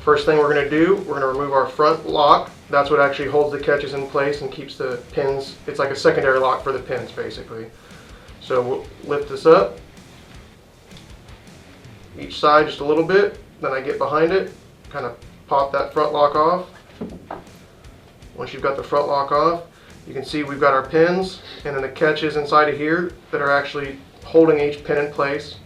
First thing we're going to do, we're going to remove our front lock. That's what actually holds the catches in place and keeps the pins. It's like a secondary lock for the pins, basically. So we'll lift this up, each side just a little bit. Then I get behind it, kind of pop that front lock off. Once you've got the front lock off, you can see we've got our pins and then the catches inside of here that are actually holding each pin in place.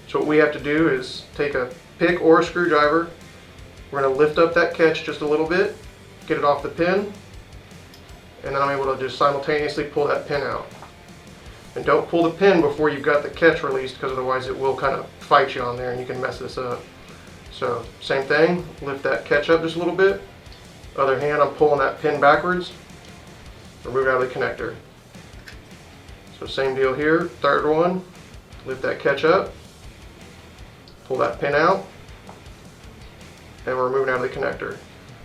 So what we have to do is take a pick or a screwdriver. We're going to lift up that catch just a little bit, get it off the pin, and then I'm able to just simultaneously pull that pin out. And don't pull the pin before you've got the catch released, because otherwise it will kind of fight you on there and you can mess this up. So same thing, lift that catch up just a little bit. Other hand, I'm pulling that pin backwards, remove it out of the connector. So same deal here, third one, lift that catch up, pull that pin out, and we're moving out of the connector.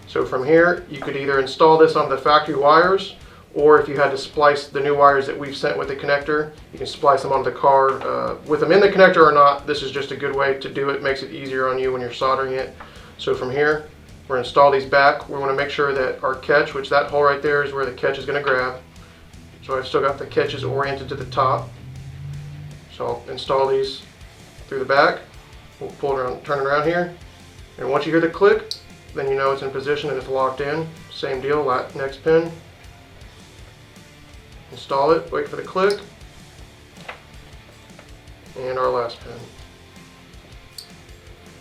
So from here, you could either install this on the factory wires, or if you had to splice the new wires that we've sent with the connector, you can splice them onto the car with them in the connector or not. This is just a good way to do it. Makes it easier on you when you're soldering it. So from here, we're going to install these back. We want to make sure that our catch, which that hole right there is where the catch is going to grab. So I've still got the catches oriented to the top. So I'll install these through the back. We'll pull it around, turn it around here, and once you hear the click, then you know it's in position and it's locked in. Same deal, next pin. Install it, wait for the click, and our last pin.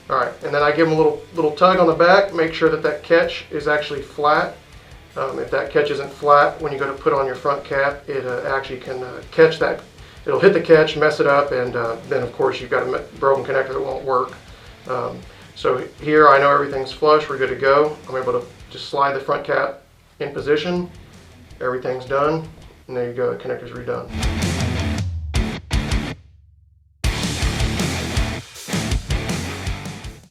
Alright, and then I give them a little tug on the back, make sure that that catch is actually flat. If that catch isn't flat, when you go to put on your front cap, it actually can catch that. It'll hit the catch, mess it up, and then of course you've got a broken connector that won't work. So here I know everything's flush, we're good to go. I'm able to just slide the front cap in position, everything's done, and there you go, the connector's redone.